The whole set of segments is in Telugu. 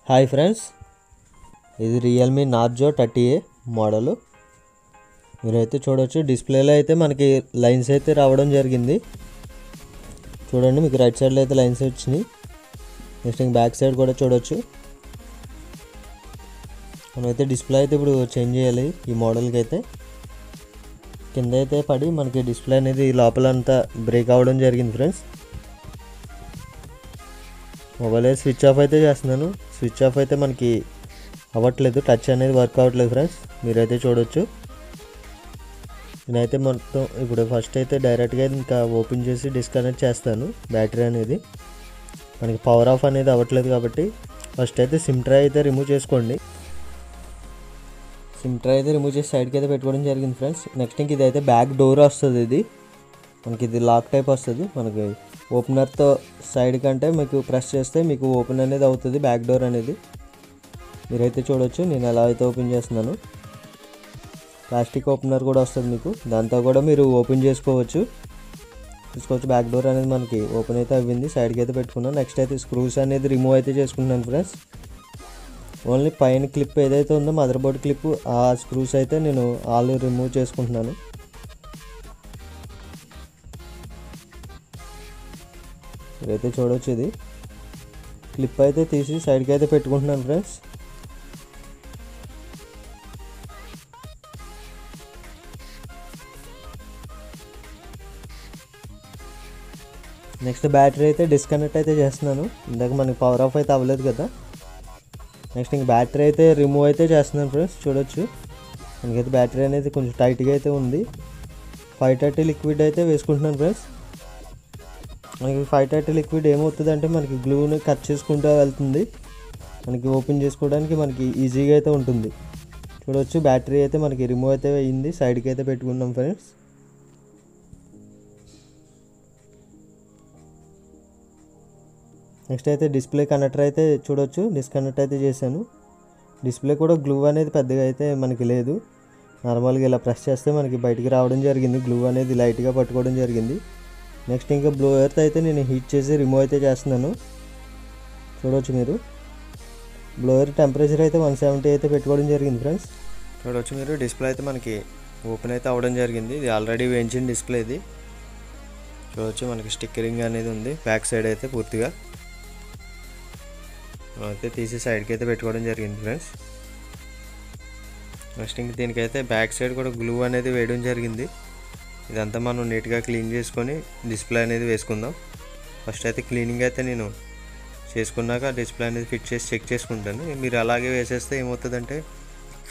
హాయ్ ఫ్రెండ్స్, ఇది రియల్మీ నార్జో 30A మోడలు. మీరైతే చూడవచ్చు, డిస్ప్లేలో అయితే మనకి లైన్స్ అయితే రావడం జరిగింది. చూడండి, మీకు రైట్ సైడ్లో అయితే లైన్స్ వచ్చినాయి. నెక్స్ట్ బ్యాక్ సైడ్ కూడా చూడవచ్చు. మనమైతే డిస్ప్లే అయితే ఇప్పుడు చేంజ్ చేయాలి. ఈ మోడల్కి అయితే కింద అయితే పడి మనకి డిస్ప్లే అనేది లోపలంతా బ్రేక్ అవ్వడం జరిగింది ఫ్రెండ్స్. మొబైల్ అయితే స్విచ్ ఆఫ్ అయితే చేస్తున్నాను. స్విచ్ ఆఫ్ అయితే మనకి అవ్వట్లేదు, టచ్ అనేది వర్క్ అవ్వట్లేదు ఫ్రెండ్స్. మీరైతే చూడవచ్చు. నేనైతే మొత్తం ఇప్పుడు ఫస్ట్ అయితే డైరెక్ట్గా ఇంకా ఓపెన్ చేసి డిస్కనెక్ట్ చేస్తాను. బ్యాటరీ అనేది మనకి పవర్ ఆఫ్ అనేది అవ్వట్లేదు కాబట్టి ఫస్ట్ అయితే సిమ్ ట్రై అయితే రిమూవ్ చేసుకోండి. సిమ్ ట్రై అయితే రిమూవ్ చేసి సైడ్కి అయితే పెట్టుకోవడం జరిగింది ఫ్రెండ్స్. నెక్స్ట్ ఇంక ఇదైతే బ్యాక్ డోర్ వస్తుంది. ఇది మనకి ఇది లాక్ టైప్ వస్తుంది. మనకి ఓపెనర్తో సైడ్ కంటే మీకు ప్రెస్ చేస్తే మీకు ఓపెన్ అనేది అవుతుంది బ్యాక్ డోర్ అనేది. మీరైతే చూడవచ్చు నేను ఎలా అయితే ఓపెన్ చేస్తున్నాను. ప్లాస్టిక్ ఓపెనర్ కూడా వస్తుంది మీకు, దాంతో కూడా మీరు ఓపెన్ చేసుకోవచ్చు. బ్యాక్ డోర్ అనేది మనకి ఓపెన్ అయితే అవ్వింది. సైడ్కి అయితే పెట్టుకున్నాను. నెక్స్ట్ అయితే స్క్రూస్ అనేది రిమూవ్ అయితే చేసుకుంటున్నాను ఫ్రెండ్స్. ఓన్లీ పైన క్లిప్ ఏదైతే ఉందో మదర్ బోర్డ్ క్లిప్, ఆ స్క్రూస్ అయితే నేను ఆల్ రిమూవ్ చేసుకుంటున్నాను. మీరైతే చూడవచ్చు, ఇది క్లిప్ అయితే తీసి సైడ్కి అయితే పెట్టుకుంటున్నాను ఫ్రెండ్స్. నెక్స్ట్ బ్యాటరీ అయితే డిస్కనెక్ట్ అయితే చేస్తున్నాను. ఇందాక మనకి పవర్ ఆఫ్ అయితే అవ్వలేదు కదా. నెక్స్ట్ ఇంక బ్యాటరీ అయితే రిమూవ్ అయితే చేస్తున్నాను ఫ్రెండ్స్. చూడొచ్చు, మనకైతే బ్యాటరీ అనేది కొంచెం టైట్గా అయితే ఉంది. 530 లిక్విడ్ అయితే వేసుకుంటున్నాను ఫ్రెండ్స్. మనకి 530 లిక్విడ్ ఏమవుతుంది అంటే మనకి గ్లూని కట్ చేసుకుంటూ వెళ్తుంది. మనకి ఓపెన్ చేసుకోవడానికి మనకి ఈజీగా అయితే ఉంటుంది. చూడవచ్చు, బ్యాటరీ అయితే మనకి రిమూవ్ అయితే అయ్యింది. సైడ్కి అయితే పెట్టుకున్నాం ఫ్రెండ్స్. నెక్స్ట్ అయితే డిస్ప్లే కనెక్టర్ అయితే చూడవచ్చు, డిస్కనెక్ట్ అయితే చేశాను. డిస్ప్లే కూడా గ్లూ అనేది పెద్దగా అయితే మనకి లేదు. నార్మల్గా ఇలా ప్రెస్ చేస్తే మనకి బయటికి రావడం జరిగింది. గ్లూ అనేది లైట్గా పట్టుకోవడం జరిగింది. నెక్స్ట్ ఇంకా బ్లోయర్తో అయితే నేను హీట్ చేసి రిమూవ్ అయితే చేస్తున్నాను. చూడవచ్చు మీరు, బ్లోయర్ టెంపరేచర్ అయితే 170 అయితే పెట్టుకోవడం జరిగింది ఫ్రెండ్స్. చూడవచ్చు మీరు, డిస్ప్లే అయితే మనకి ఓపెన్ అయితే అవ్వడం జరిగింది. ఇది ఆల్రెడీ వేయించిన డిస్ప్లే ఇది. చూడవచ్చు, మనకి స్టిక్కరింగ్ అనేది ఉంది బ్యాక్ సైడ్ అయితే పూర్తిగా. అయితే తీసి సైడ్కి అయితే పెట్టుకోవడం జరిగింది ఫ్రెండ్స్. నెక్స్ట్ ఇంక దీనికైతే బ్యాక్ సైడ్ కూడా గ్లూ అనేది వేయడం జరిగింది. ఇదంతా మనం నీట్గా క్లీన్ చేసుకొని డిస్ప్లే అనేది వేసుకుందాం. ఫస్ట్ అయితే క్లీనింగ్ అయితే నేను చేసుకున్నాక డిస్ప్లే అనేది ఫిట్ చేసి చెక్ చేసుకుంటాను. మీరు అలాగే వేసేస్తే ఏమవుతుందంటే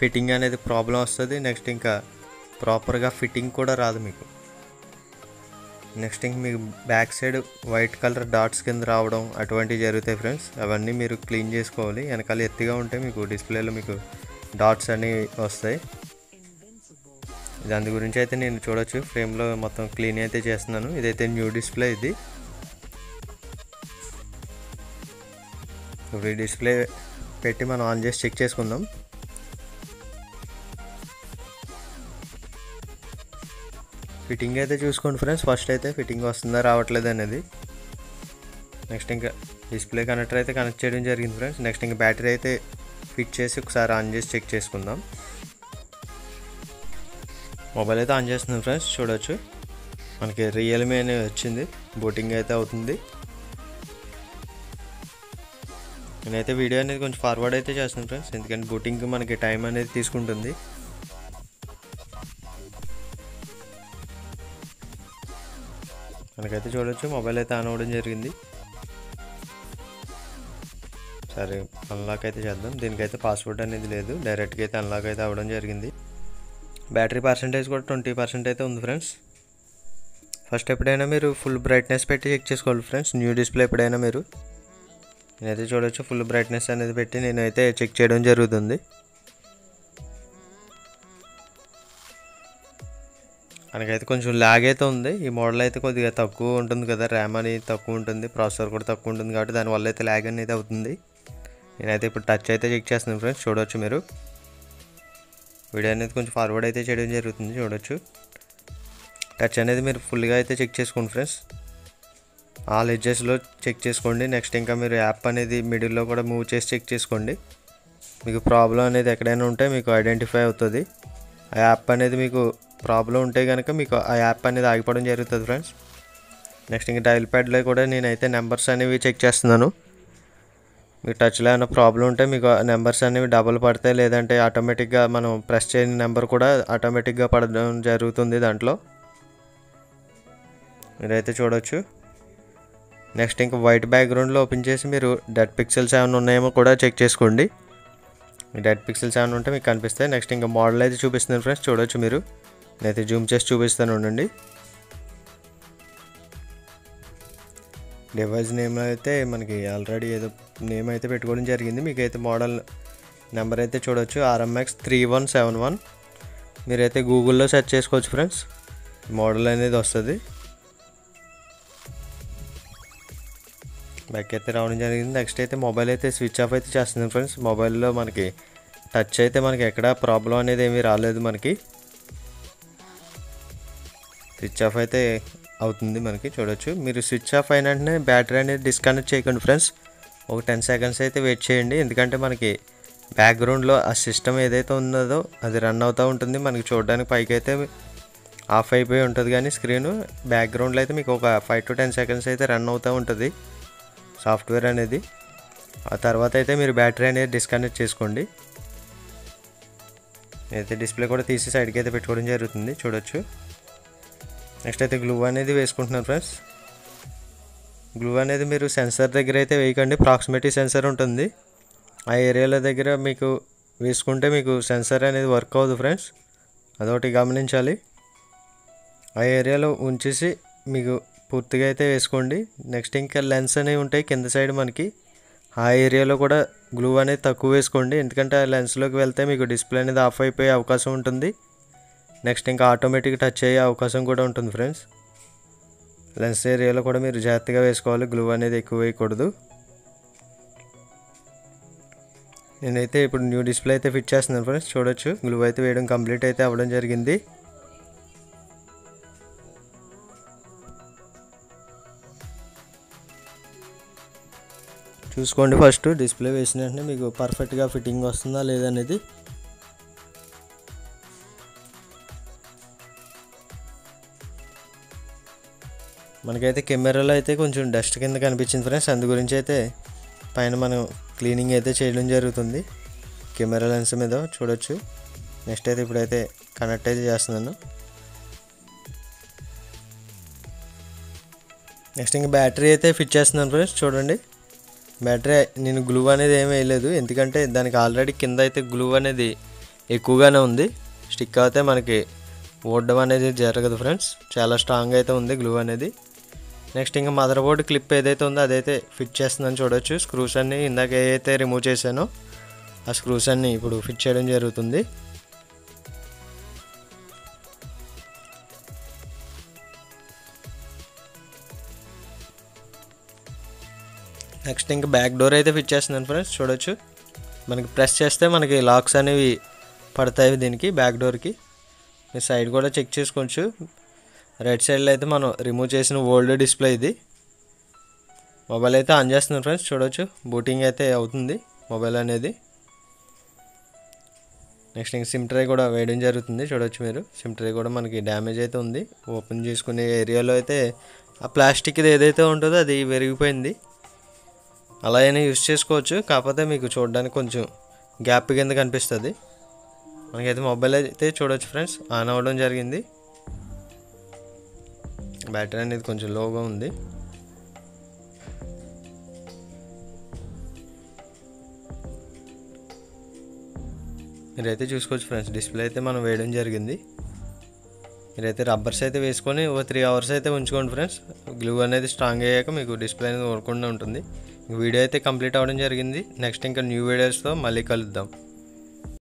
ఫిట్టింగ్ అనేది ప్రాబ్లం వస్తుంది. నెక్స్ట్ ఇంకా ప్రాపర్గా ఫిట్టింగ్ కూడా రాదు మీకు. నెక్స్ట్ ఇంక మీకు back side white colour dots కింద రావడం అటువంటివి జరుగుతాయి ఫ్రెండ్స్. అవన్నీ మీరు క్లీన్ చేసుకోవాలి. వెనకాల ఎత్తుగా ఉంటే మీకు డిస్ప్లేలో మీకు డాట్స్ అన్నీ వస్తాయి. దాని గురించి అయితే నేను చూడొచ్చు, ఫ్రేమ్లో మొత్తం క్లీన్ అయితే చేస్తున్నాను. ఇదైతే న్యూ డిస్ప్లే ఇది. ఇప్పుడు ఈ డిస్ప్లే పెట్టి మనం ఆన్ చేసి చెక్ చేసుకుందాం. ఫిట్టింగ్ అయితే చూసుకోండి ఫ్రెండ్స్. ఫస్ట్ అయితే ఫిట్టింగ్ వస్తుందా రావట్లేదు అనేది. నెక్స్ట్ ఇంకా డిస్ప్లే కనెక్టర్ అయితే కనెక్ట్ చేయడం జరిగింది ఫ్రెండ్స్. నెక్స్ట్ ఇంకా బ్యాటరీ అయితే ఫిట్ చేసి ఒకసారి ఆన్ చేసి చెక్ చేసుకుందాం. మొబైల్ అయితే ఆన్ చేస్తున్నాం ఫ్రెండ్స్. చూడవచ్చు, మనకి రియల్మీ అనేది వచ్చింది. బూటింగ్ అయితే అవుతుంది. నేనైతే వీడియో అనేది కొంచెం ఫార్వర్డ్ అయితే చేస్తున్నాను ఫ్రెండ్స్, ఎందుకంటే బూటింగ్కి మనకి టైం అనేది తీసుకుంటుంది. మనకైతే చూడవచ్చు, మొబైల్ అయితే ఆన్ అవ్వడం జరిగింది. సరే, అన్లాక్ అయితే చేద్దాం. దీనికైతే పాస్వర్డ్ అనేది లేదు, డైరెక్ట్గా అయితే అన్లాక్ అయితే అవ్వడం జరిగింది. బ్యాటరీ పర్సెంటేజ్ కూడా 20% అయితే ఉంది ఫ్రెండ్స్. ఫస్ట్ ఎప్పుడైనా మీరు ఫుల్ బ్రైట్నెస్ పెట్టి చెక్ చేసుకోవాలి ఫ్రెండ్స్. న్యూ డిస్ప్లే ఎప్పుడైనా మీరు, నేనైతే చూడవచ్చు ఫుల్ బ్రైట్నెస్ అనేది పెట్టి నేనైతే చెక్ చేయడం జరుగుతుంది. మనకైతే కొంచెం ల్యాగ్ అయితే ఉంది. ఈ మోడల్ అయితే కొద్దిగా తక్కువ ఉంటుంది కదా, ర్యామ్ అనేది తక్కువ ఉంటుంది, ప్రాసెసర్ కూడా తక్కువ ఉంటుంది కాబట్టి దానివల్ల అయితే ల్యాగ్ అనేది అవుతుంది. నేనైతే ఇప్పుడు టచ్ అయితే చెక్ చేస్తున్నాను ఫ్రెండ్స్. చూడవచ్చు మీరు, వీడియో అనేది కొంచెం ఫార్వర్డ్ అయితే చేయడం జరుగుతుంది. చూడవచ్చు, టచ్ అనేది మీరు ఫుల్గా అయితే చెక్ చేసుకోండి ఫ్రెండ్స్. ఆల్ ఎడ్జెస్లో చెక్ చేసుకోండి. నెక్స్ట్ ఇంకా మీరు యాప్ అనేది మిడిల్లో కూడా మూవ్ చేసి చెక్ చేసుకోండి. మీకు ప్రాబ్లం అనేది ఎక్కడైనా ఉంటే మీకు ఐడెంటిఫై అవుతుంది. ఆ యాప్ అనేది మీకు ప్రాబ్లం ఉంటే కనుక మీకు ఆ యాప్ అనేది ఆగిపోవడం జరుగుతుంది ఫ్రెండ్స్. నెక్స్ట్ ఇంకా డయల్ ప్యాడ్లో కూడా నేనైతే నెంబర్స్ అనేవి చెక్ చేస్తున్నాను. మీకు టచ్లో ఏమైనా ప్రాబ్లం ఉంటే మీకు నెంబర్స్ అనేవి డబుల్ పడతాయి, లేదంటే ఆటోమేటిక్గా మనం ప్రెస్ చేయని నెంబర్ కూడా ఆటోమేటిక్గా పడడం జరుగుతుంది దాంట్లో, మీరైతే చూడవచ్చు. నెక్స్ట్ ఇంకా వైట్ బ్యాక్గ్రౌండ్లో ఓపెన్ చేసి మీరు డెడ్ పిక్సెల్స్ ఏమైనా ఉన్నాయేమో కూడా చెక్ చేసుకోండి. డెడ్ పిక్సెల్స్ ఏమైనా ఉంటే మీకు కనిపిస్తాయి. నెక్స్ట్ ఇంకా మోడల్ అయితే చూపిస్తున్నాను ఫ్రెండ్స్, చూడవచ్చు మీరు. నేనైతే జూమ్ చేసి చూపిస్తాను ఉండండి. డివైస్ నేమ్ అయితే మనకి ఆల్రెడీ ఏదో నేమ్ అయితే పెట్టుకోవడం జరిగింది. మీకైతే మోడల్ నెంబర్ అయితే చూడవచ్చు, RMX 3171. మీరైతే గూగుల్లో సెర్చ్ చేసుకోవచ్చు ఫ్రెండ్స్, మోడల్ అనేది వస్తుంది. బ్యాక్ అయితే రావడం జరిగింది. నెక్స్ట్ అయితే మొబైల్ అయితే స్విచ్ ఆఫ్ అయితే చేస్తుంది ఫ్రెండ్స్. మొబైల్లో మనకి టచ్ అయితే మనకి ఎక్కడ ప్రాబ్లం అనేది ఏమీ రాలేదు. మనకి స్విచ్ ఆఫ్ అయితే అవుతుంది మనకి, చూడవచ్చు. మీరు స్విచ్ ఆఫ్ అయిన వెంటనే బ్యాటరీ అనేది డిస్కనెక్ట్ చేయకండి ఫ్రెండ్స్. ఒక 10 సెకండ్స్ అయితే వెయిట్ చేయండి, ఎందుకంటే మనకి బ్యాక్గ్రౌండ్లో ఆ సిస్టమ్ ఏదైతే ఉన్నదో అది రన్ అవుతూ ఉంటుంది. మనకి చూడడానికి పైకి అయితే ఆఫ్ అయిపోయి ఉంటుంది, కానీ స్క్రీన్ బ్యాక్గ్రౌండ్లో అయితే మీకు ఒక 5 to 10 సెకండ్స్ అయితే రన్ అవుతూ ఉంటుంది సాఫ్ట్వేర్ అనేది. ఆ తర్వాత అయితే మీరు బ్యాటరీ అనేది డిస్కనెక్ట్ చేసుకోండి. అయితే డిస్ప్లే కూడా తీసి సైడ్కి అయితే పెట్టుకోవడం జరుగుతుంది, చూడవచ్చు. నెక్స్ట్ అయితే గ్లూ అనేది వేసుకుంటున్నాను ఫ్రెండ్స్. గ్లూ అనేది మీరు సెన్సార్ దగ్గర అయితే వేయకండి, ప్రాక్సిమిటీ సెన్సార్ ఉంటుంది, ఆ ఏరియాల దగ్గర మీకు వేసుకుంటే మీకు సెన్సార్ అనేది వర్క్ అవ్వదు ఫ్రెండ్స్, అదొకటి గమనించాలి. ఆ ఏరియాలో ఉంచేసి మీకు పూర్తిగా అయితే వేసుకోండి. నెక్స్ట్ ఇంకా లెన్స్ అనేవి ఉంటాయి కింద సైడ్ మనకి, ఆ ఏరియాలో కూడా గ్లూ అనేది తక్కువ వేసుకోండి, ఎందుకంటే ఆ లెన్స్లోకి వెళ్తే మీకు డిస్ప్లే అనేది ఆఫ్ అయిపోయే అవకాశం ఉంటుంది. నెక్స్ట్ ఇంకా ఆటోమేటిక్ టచ్ అయ్యే అవకాశం కూడా ఉంటుంది ఫ్రెండ్స్. లెన్స్ ఏరియాలో కూడా మీరు జాగ్రత్తగా వేసుకోవాలి, గ్లూ అనేది ఎక్కువ వేయకూడదు. నేనైతే ఇప్పుడు న్యూ డిస్ప్లే అయితే ఫిట్ చేస్తున్నాను ఫ్రెండ్స్, చూడొచ్చు. గ్లూ అయితే వేయడం కంప్లీట్ అయితే అవ్వడం జరిగింది. చూసుకోండి ఫస్ట్ డిస్ప్లే వేసిన వెంటనే మీకు పర్ఫెక్ట్గా ఫిట్టింగ్ వస్తుందా లేదనేది. మనకైతే కెమెరాలో అయితే కొంచెం డస్ట్ కింద కనిపించింది ఫ్రెండ్స్, అందు గురించి అయితే పైన మనం క్లీనింగ్ అయితే చేయడం జరుగుతుంది కెమెరా లెన్స్ మీద, చూడొచ్చు. నెక్స్ట్ అయితే ఇప్పుడైతే కనెక్ట్ అయితే చేస్తున్నాను. నెక్స్ట్ ఇంకా బ్యాటరీ అయితే ఫిట్ చేస్తున్నాను ఫ్రెండ్స్, చూడండి. బ్యాటరీ నేను గ్లూ అనేది ఏమీ వేయలేదు, ఎందుకంటే దానికి ఆల్రెడీ కింద అయితే గ్లూ అనేది ఎక్కువగానే ఉంది. స్టిక్ అయితే మనకి ఓడడం అనేది జరగదు ఫ్రెండ్స్, చాలా స్ట్రాంగ్ అయితే ఉంది గ్లూ అనేది. నెక్స్ట్ ఇంకా మదర్ బోర్డ్ క్లిప్ ఏదైతే ఉందో అదైతే ఫిట్ చేస్తున్నాను, చూడొచ్చు. స్క్రూస్ అన్నీ ఇందాక ఏదైతే రిమూవ్ చేశానో ఆ స్క్రూస్ అన్నీ ఇప్పుడు ఫిట్ చేయడం జరుగుతుంది. నెక్స్ట్ ఇంకా బ్యాక్ డోర్ అయితే ఫిట్ చేస్తున్నాను ఫ్రెండ్స్, చూడొచ్చు. మనకి ప్రెస్ చేస్తే మనకి లాక్స్ అనేవి పడతాయి దీనికి, బ్యాక్ డోర్కి. మీ సైడ్ కూడా చెక్ చేసుకోవచ్చు. రైట్ సైడ్లో అయితే మనం రిమూవ్ చేసిన ఓల్డ్ డిస్ప్లే ఇది. మొబైల్ అయితే ఆన్ చేస్తున్నాను ఫ్రెండ్స్, చూడొచ్చు. బూటింగ్ అయితే అవుతుంది మొబైల్ అనేది. నెక్స్ట్ ఇంక సిమ్ ట్రే కూడా వేయడం జరుగుతుంది, చూడొచ్చు మీరు. సిమ్ ట్రే కూడా మనకి డ్యామేజ్ అయితే ఉంది, ఓపెన్ చేసుకునే ఏరియాలో అయితే ఆ ప్లాస్టిక్ది ఏదైతే ఉంటుందో అది విరిగిపోయింది. అలా అయినా యూస్ చేసుకోవచ్చు, కాకపోతే మీకు చూడడానికి కొంచెం గ్యాప్ కింద కనిపిస్తుంది. మనకైతే మొబైల్ అయితే చూడవచ్చు ఫ్రెండ్స్ ఆన్ అవ్వడం జరిగింది. బ్యాటరీ అనేది కొంచెం లోగా ఉంది. మీరైతే చూసుకోవచ్చు ఫ్రెండ్స్, డిస్ప్లే అయితే మనం వేయడం జరిగింది. మీరైతే రబ్బర్స్ అయితే వేసుకొని ఒక 3 hours అయితే ఉంచుకోండి ఫ్రెండ్స్. గ్లూ అనేది స్ట్రాంగ్ అయ్యాక మీకు డిస్ప్లే అనేది ఊరకుండా ఉంటుంది. వీడియో అయితే కంప్లీట్ అవ్వడం జరిగింది. నెక్స్ట్ ఇంకా న్యూ వీడియోస్తో మళ్ళీ కలుద్దాం.